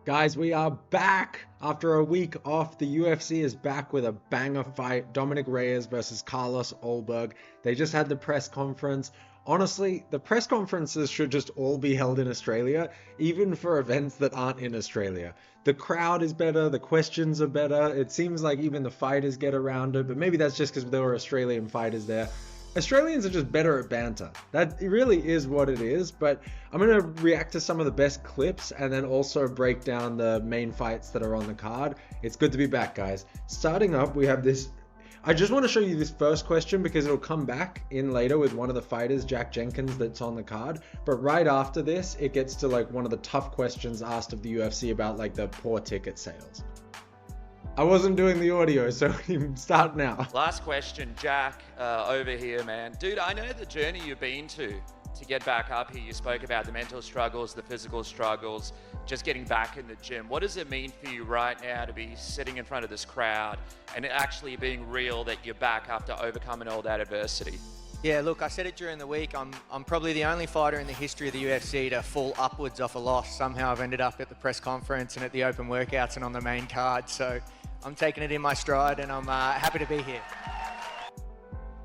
Guys, we are back after a week off. The UFC is back with a banger fight. Dominic Reyes versus Carlos Ulberg. They just had the press conference. Honestly, the press conferences should just all be held in Australia, even for events that aren't in Australia. The crowd is better, the questions are better. It seems like even the fighters get around it, but maybe that's just because there were Australian fighters there. Australians are just better at banter. That really is what it is, but I'm going to react to some of the best clips and then also break down the main fights that are on the card. It's good to be back, guys. Starting up, we have this. I just want to show you this first question because it'll come back in later with one of the fighters, Jack Jenkins, that's on the card. But right after this, it gets to like one of the tough questions asked of the UFC about like the poor ticket sales. I wasn't doing the audio, so start now. Last question, Jack, over here, man. Dude, I know the journey you've been to get back up here. You spoke about the mental struggles, the physical struggles, just getting back in the gym. What does it mean for you right now to be sitting in front of this crowd and it actually being real that you're back after overcoming all that adversity? Yeah, look, I said it during the week. I'm probably the only fighter in the history of the UFC to fall upwards off a loss. Somehow I've ended up at the press conference and at the open workouts and on the main card. So I'm taking it in my stride and I'm happy to be here.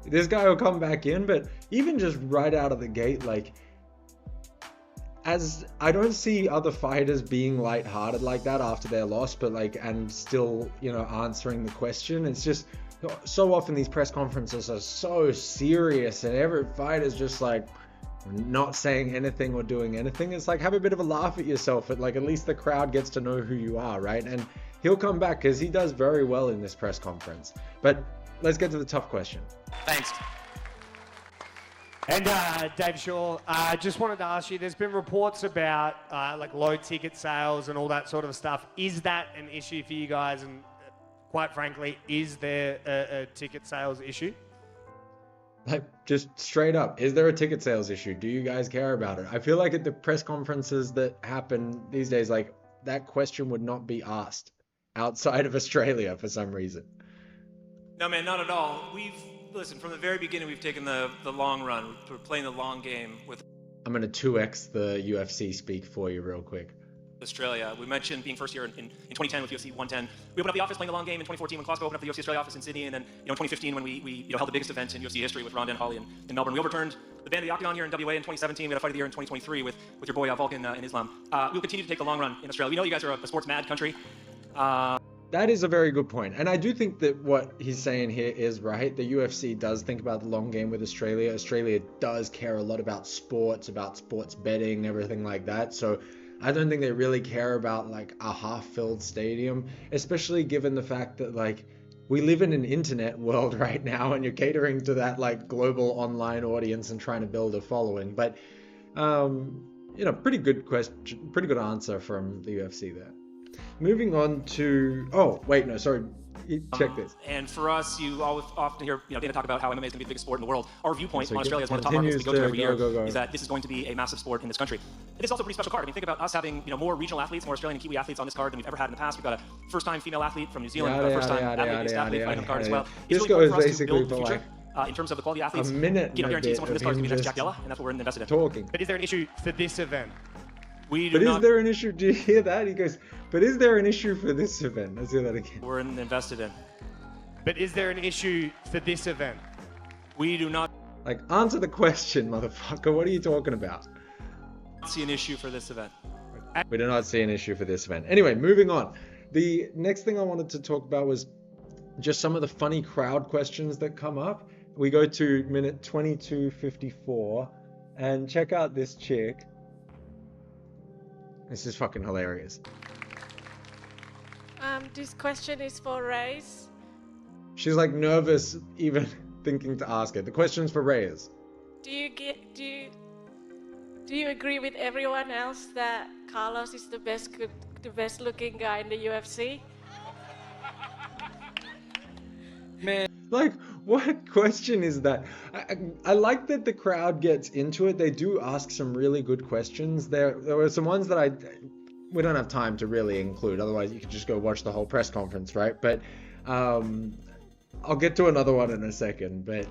This guy will come back in, but even just right out of the gate, like, as I don't see other fighters being lighthearted like that after their loss, but like, and still, you know, answering the question. It's just so often these press conferences are so serious and every fighter's just like not saying anything or doing anything. It's like, have a bit of a laugh at yourself. At least the crowd gets to know who you are, right? And he'll come back because he does very well in this press conference. But let's get to the tough question. Thanks. And Dave Shaw, just wanted to ask you, there's been reports about like low ticket sales and all that sort of stuff. Is that an issue for you guys? And quite frankly, is there a ticket sales issue? Like, just straight up, is there a ticket sales issue? Do you guys care about it? I feel like at the press conferences that happen these days, like, that question would not be asked outside of Australia for some reason. No, man, not at all. Listen, from the very beginning, we've taken the long run. We're playing the long game with I'm going to 2x the UFC speak for you real quick. Australia. We mentioned being first year in 2010 with UFC 110. We opened up the office playing the long game in 2014 when Costco opened up the UFC Australia office in Sydney, and then in 2015 when we held the biggest event in UFC history with Ronda and Holly in Melbourne. We overturned the ban of the Octagon here in WA in 2017. We had a fight of the year in 2023 with your boy Vulcan in Islam. We'll continue to take the long run in Australia. We know you guys are a sports mad country. That is a very good point. And I do think that what he's saying here is right. The UFC does think about the long game with Australia. Australia does care a lot about sports betting, everything like that. So I don't think they really care about like a half-filled stadium, especially given the fact that like we live in an internet world right now and you're catering to that like global online audience and trying to build a following. But, you know, pretty good question, pretty good answer from the UFC there. Moving on to, check this. And for us, you often hear Dana talk about how MMA is going to be the biggest sport in the world. Our viewpoint on Australia is one of the top markets we go to every year is that this is going to be a massive sport in this country. It is also a pretty special card. I mean, think about us having more regional athletes, more Australian and Kiwi athletes on this card than we've ever had in the past. We've got a first-time female athlete from New Zealand, a first-time athlete fighting on the card as well. This It's goes really important for us to basically build the for future. In terms of the quality of athletes, a minute guarantee someone from this card is going to be next just Jack Della, and that's what we're invested in. Talking. But is there an issue for this event? Is there an issue? Do you hear that? He goes, but is there an issue for this event? Let's hear that again. We're invested in. But is there an issue for this event? We do not Like, answer the question, motherfucker. What are you talking about? see an issue for this event. We do not see an issue for this event. Anyway, moving on. The next thing I wanted to talk about was just some of the funny crowd questions that come up. We go to minute 22:54 and check out this chick. This is fucking hilarious. This question is for Reyes. She's like nervous even thinking to ask it. The question's for Reyes. Do you agree with everyone else that Carlos is the best looking guy in the UFC? Man, Like, what question is that? I like that the crowd gets into it. They do ask some really good questions. There were some ones that we don't have time to really include. Otherwise, you could just go watch the whole press conference, right? But I'll get to another one in a second. But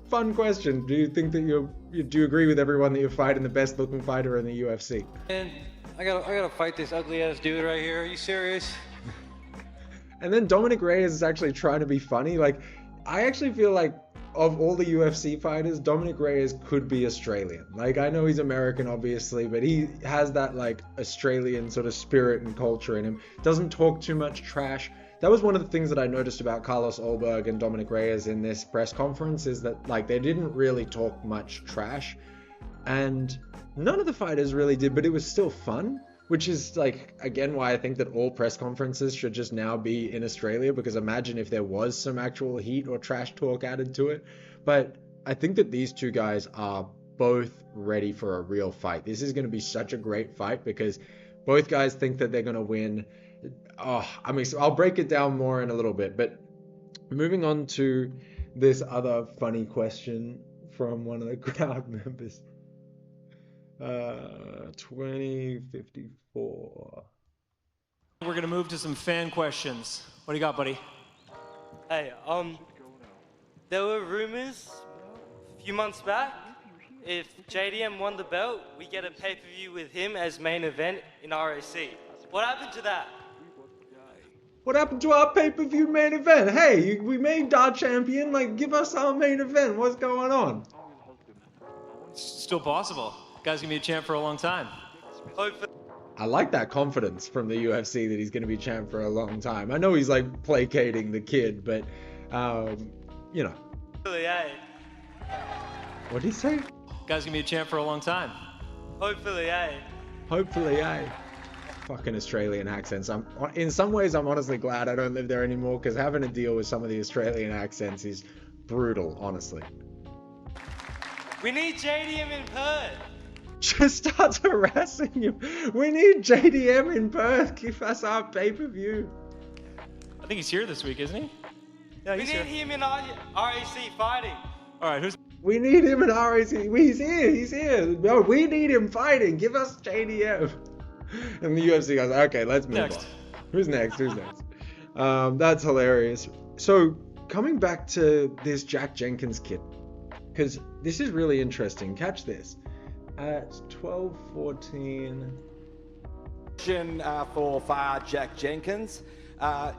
fun question. Do you think that do you agree with everyone that you're fighting the best looking fighter in the UFC? and I gotta fight this ugly ass dude right here. Are you serious? And then Dominic Reyes is actually trying to be funny. Like, I actually feel like of all the UFC fighters, Dominic Reyes could be Australian. Like, I know he's American, obviously, but he has that, like, Australian sort of spirit and culture in him. Doesn't talk too much trash. That was one of the things that I noticed about Carlos Ulberg and Dominic Reyes in this press conference, is that, like, they didn't really talk much trash. And none of the fighters really did, but it was still fun. Which is, like, again, why I think that all press conferences should just now be in Australia, because imagine if there was some actual heat or trash talk added to it. But I think that these two guys are both ready for a real fight. This is going to be such a great fight because both guys think that they're going to win. Oh, I mean, so I'll break it down more in a little bit. But moving on to this other funny question from one of the crowd members. 2054. We're going to move to some fan questions. What do you got, buddy? Hey, there were rumors a few months back, if JDM won the belt, we get a pay-per-view with him as main event in ROC. What happened to that? What happened to our pay-per-view main event? Hey, we made our champion. Like, give us our main event. What's going on? It's still possible. Guy's going to be a champ for a long time. I like that confidence from the UFC that he's going to be champ for a long time. I know he's, like, placating the kid, but, you know. Hopefully, eh? What did he say? Guy's going to be a champ for a long time. Hopefully, eh? Hopefully, eh? Fucking Australian accents. In some ways, I'm honestly glad I don't live there anymore, because having to deal with some of the Australian accents is brutal, honestly. We need JDM in Perth. Just starts harassing him. We need JDM in Perth. Give us our pay-per-view. I think he's here this week, isn't he? Yeah, We he's need here. him in RAC fighting. All right, who's... We need him in RAC. He's here. No, we need him fighting. Give us JDM. And the UFC goes, okay, let's move Next. on. Who's next? That's hilarious. So, coming back to this Jack Jenkins kid, because this is really interesting. Catch this. At 12:14. Question for Jack Jenkins.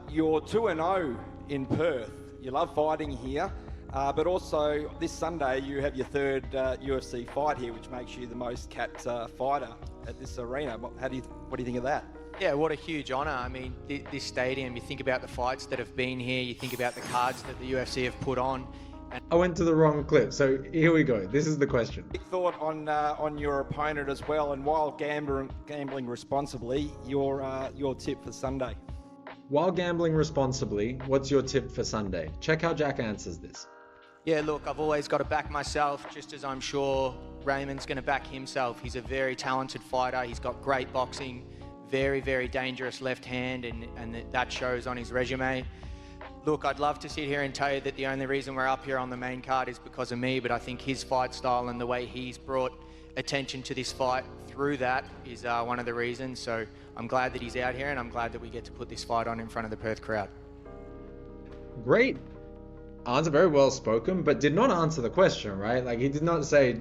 You're 2-0 in Perth. You love fighting here, but also this Sunday you have your third UFC fight here, which makes you the most capped fighter at this arena. What do you think of that? Yeah, what a huge honour. I mean, this stadium, you think about the fights that have been here, you think about the cards that the UFC have put on. I went to the wrong clip, so here we go. This is the question. Big thought on your opponent as well, and while gambling responsibly, your tip for Sunday. While gambling responsibly, what's your tip for Sunday? Check how Jack answers this. Yeah, look, I've always got to back myself, just as I'm sure Raymond's going to back himself. He's a very talented fighter. He's got great boxing, very, very dangerous left hand, and that shows on his resume. Look, I'd love to sit here and tell you that the only reason we're up here on the main card is because of me, but I think his fight style and the way he's brought attention to this fight through that is one of the reasons. So I'm glad that he's out here, and I'm glad that we get to put this fight on in front of the Perth crowd. Great answer, very well spoken, but did not answer the question, right? Like, he did not say,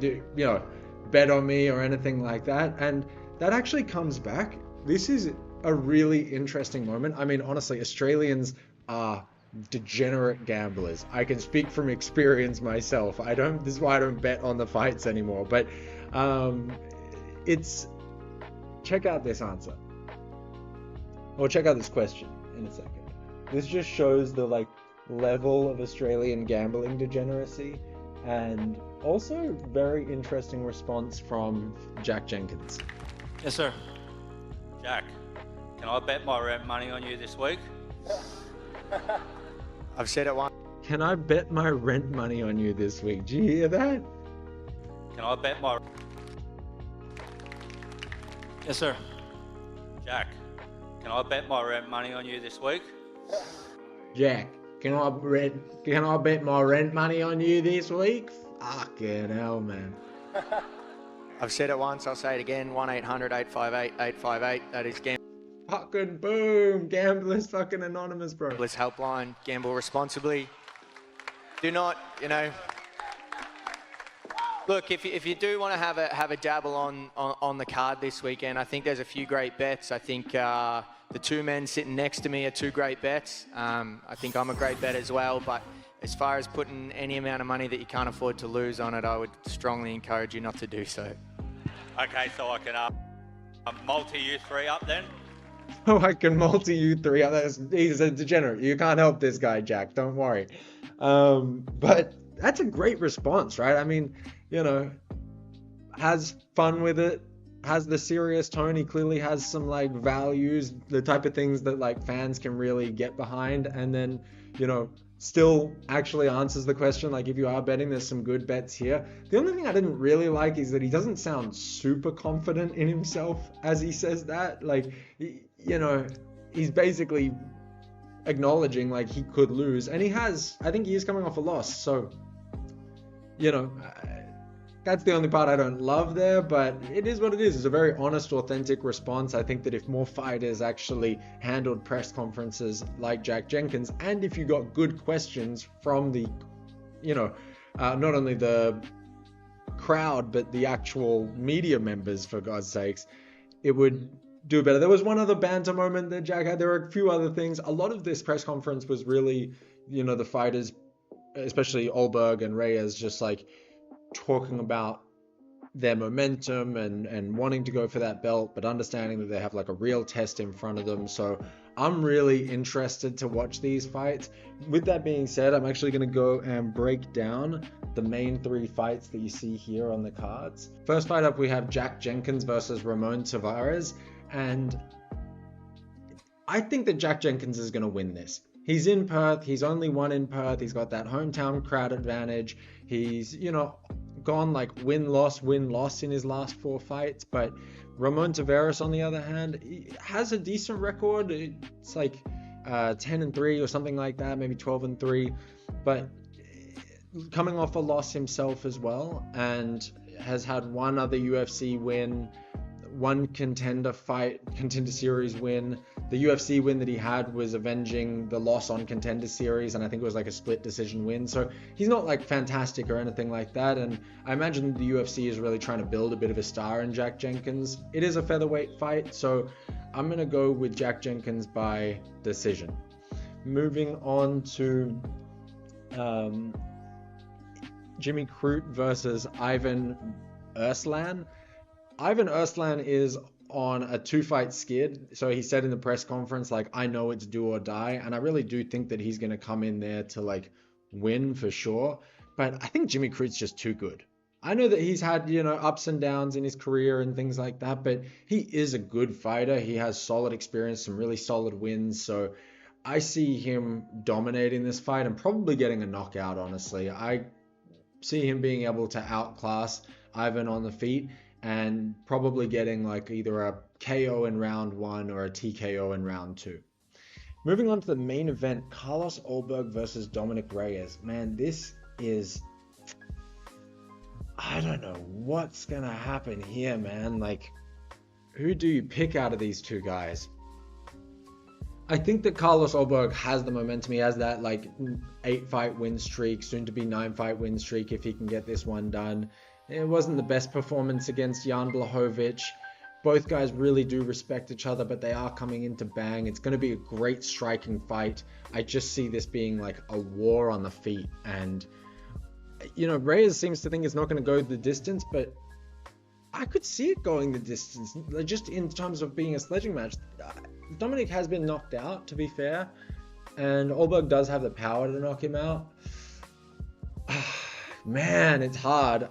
bet on me or anything like that. And that actually comes back. This is a really interesting moment. I mean, honestly, Australians are degenerate gamblers. I can speak from experience myself. This is why I don't bet on the fights anymore. But check out this answer. Or check out this question in a second. This just shows the level of Australian gambling degeneracy, and also very interesting response from Jack Jenkins. Yes, sir. Jack, can I bet my rent money on you this week? I've said it once. Can I bet my rent money on you this week? Do you hear that? Can I bet my... Yes, sir. Jack, can I bet my rent money on you this week? Jack, can I bet my rent money on you this week? Fucking hell, man. I've said it once, I'll say it again, 1-800-858-858. That is Fucking boom. Gamblers fucking anonymous, bro. Gamblers Helpline. Gamble responsibly. Do not, Look, if you do want to have a dabble on the card this weekend, I think there's a few great bets. I think the two men sitting next to me are two great bets. I think I'm a great bet as well, but as far as putting any amount of money that you can't afford to lose on it, I would strongly encourage you not to do so. Okay, so I can multi you three up then? Oh, I can multi you three. He's a degenerate. You can't help this guy, Jack. Don't worry. But that's a great response, right? I mean, you know, has fun with it, has the serious tone. He clearly has some like values, the type of things that like fans can really get behind, and then, you know, still actually answers the question. Like, if you are betting, there's some good bets here. The only thing I didn't really like is that he doesn't sound super confident in himself as he says that. Like, you know, he's basically acknowledging like he could lose, and I think he is coming off a loss, so, you know, that's the only part I don't love there, but it is what it is. It's a very honest, authentic response. I think that if more fighters actually handled press conferences like Jack Jenkins, and if you got good questions from the, you know, not only the crowd, but the actual media members, for God's sakes, it would do better. There was one other banter moment that Jack had. There were a few other things. A lot of this press conference was really, you know, the fighters, especially Ulberg and Reyes, just like talking about their momentum and wanting to go for that belt, but understanding that they have like a real test in front of them. So I'm really interested to watch these fights. With that being said, I'm actually going to go and break down the main three fights that you see here on the cards. First fight up, we have Jack Jenkins versus Ramon Tavares, and I think that Jack Jenkins is going to win this. He's in Perth. He's only won in Perth. He's got that hometown crowd advantage. He's, you know, gone like win-loss in his last 4 fights. But Ramon Tavares, on the other hand, he has a decent record. It's like 10-3 or something like that, maybe 12-3. But coming off a loss himself as well, and has had one other UFC win, one contender series win. The UFC win that he had was avenging the loss on contender series, and I think it was like a split decision win. So he's not like fantastic or anything like that, and I imagine the UFC is really trying to build a bit of a star in Jack Jenkins. It is a featherweight fight, so I'm gonna go with Jack Jenkins by decision. Moving on to Jimmy Crute versus Ivan Erslan. Ivan Erslan is on a 2-fight skid. So he said in the press conference, like, I know it's do or die. And I really do think that he's going to come in there to like win for sure. But I think Jimmy Crute's just too good. I know that he's had, you know, ups and downs in his career and things like that, but he is a good fighter. He has solid experience, some really solid wins. So I see him dominating this fight and probably getting a knockout, honestly. I see him being able to outclass Ivan on the feet and probably getting like either a KO in round 1 or a TKO in round 2. Moving on to the main event, Carlos Ulberg versus Dominic Reyes. Man, this is... I don't know what's going to happen here, man. Like, who do you pick out of these two guys? I think that Carlos Ulberg has the momentum. He has that like 8-fight win streak, soon to be 9-fight win streak if he can get this one done. It wasn't the best performance against Jan Blachowicz. Both guys really do respect each other, but they are coming in to bang. It's going to be a great striking fight. I just see this being like a war on the feet. And, you know, Reyes seems to think it's not going to go the distance, but I could see it going the distance. Just in terms of being a sledging match. Dominic has been knocked out, to be fair. And Ulberg does have the power to knock him out. Man, it's hard.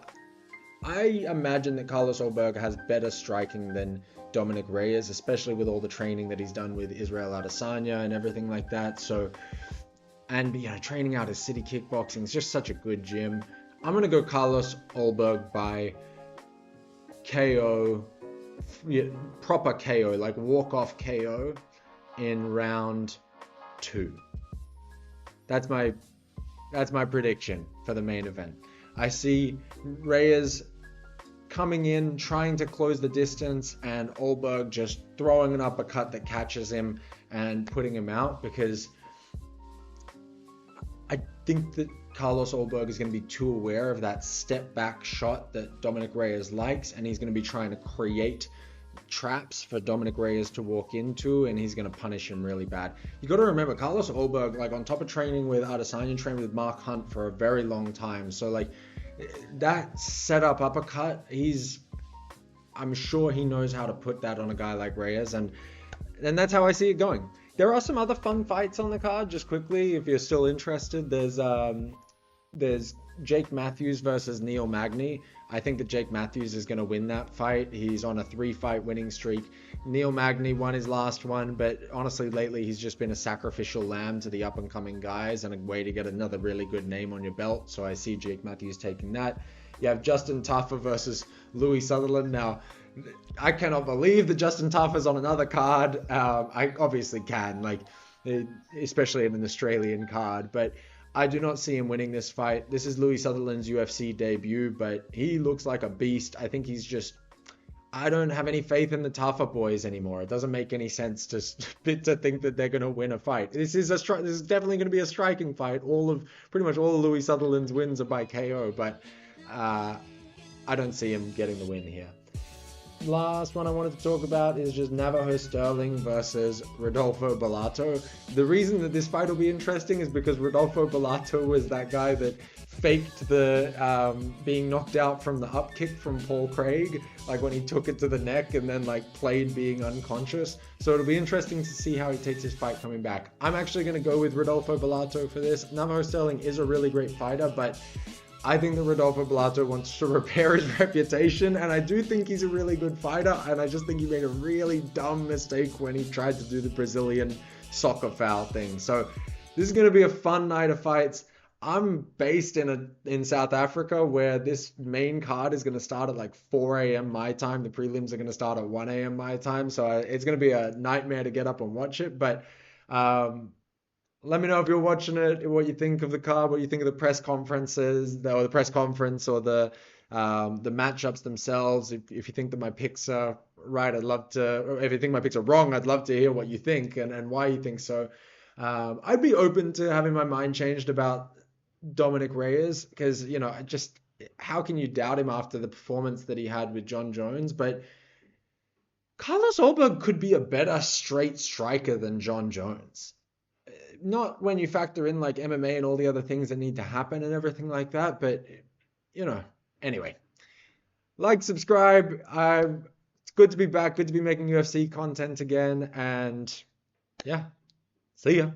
I imagine that Carlos Ulberg has better striking than Dominic Reyes, especially with all the training that he's done with Israel Adesanya and everything like that. So, and you know, training out his city kickboxing is just such a good gym. I'm gonna go Carlos Ulberg by KO, proper KO, like walk-off KO in round 2. That's my prediction for the main event. I see Reyes coming in, trying to close the distance, and Ulberg just throwing an uppercut that catches him and putting him out, because I think that Carlos Ulberg is going to be too aware of that step back shot that Dominic Reyes likes, and he's going to be trying to create traps for Dominic Reyes to walk into, and he's going to punish him really bad. You got to remember, Carlos Ulberg, like on top of training with Adesanya, trained with Mark Hunt for a very long time. So like that setup uppercut, I'm sure he knows how to put that on a guy like Reyes, and that's how I see it going. There are some other fun fights on the card, just quickly, if you're still interested. There's Jake Matthews versus Neil Magny. I think that Jake Matthews is going to win that fight. He's on a 3-fight winning streak. Neil Magny won his last one, but honestly, lately he's just been a sacrificial lamb to the up-and-coming guys and a way to get another really good name on your belt. So I see Jake Matthews taking that. You have Justin Taffer versus Louis Sutherland. Now, I cannot believe that Justin Taffer's on another card. I obviously can, like, especially in an Australian card, but I do not see him winning this fight. This is Louis Sutherland's UFC debut, but he looks like a beast. I think I don't have any faith in the Taffer boys anymore. It doesn't make any sense to think that they're going to win a fight. This is definitely going to be a striking fight. Pretty much all of Louis Sutherland's wins are by KO, but I don't see him getting the win here. Last one I wanted to talk about is just Navajo Sterling versus Rodolfo Bellato. The reason that this fight will be interesting is because Rodolfo Bellato was that guy that faked the being knocked out from the up kick from Paul Craig, like when he took it to the neck and then like played being unconscious. So it'll be interesting to see how he takes his fight coming back. I'm actually going to go with Rodolfo Bellato for this. Navajo Sterling is a really great fighter, but I think that Rodolfo Bellato wants to repair his reputation, and I do think he's a really good fighter, and I just think he made a really dumb mistake when he tried to do the Brazilian soccer foul thing. So this is going to be a fun night of fights. I'm based in South Africa, where this main card is going to start at like 4 a.m. my time. The prelims are going to start at 1 a.m. my time, so it's going to be a nightmare to get up and watch it, but let me know if you're watching it, what you think of the card, what you think of the press conferences, or the press conference, or the matchups themselves. If you think that my picks are right, I'd love to. Or if you think my picks are wrong, I'd love to hear what you think and why you think so. I'd be open to having my mind changed about Dominic Reyes, because how can you doubt him after the performance that he had with John Jones? But Carlos Ulberg could be a better straight striker than John Jones. Not when you factor in like MMA and all the other things that need to happen and everything like that, but anyway, like, subscribe. It's good to be back, good to be making UFC content again, and yeah, see ya.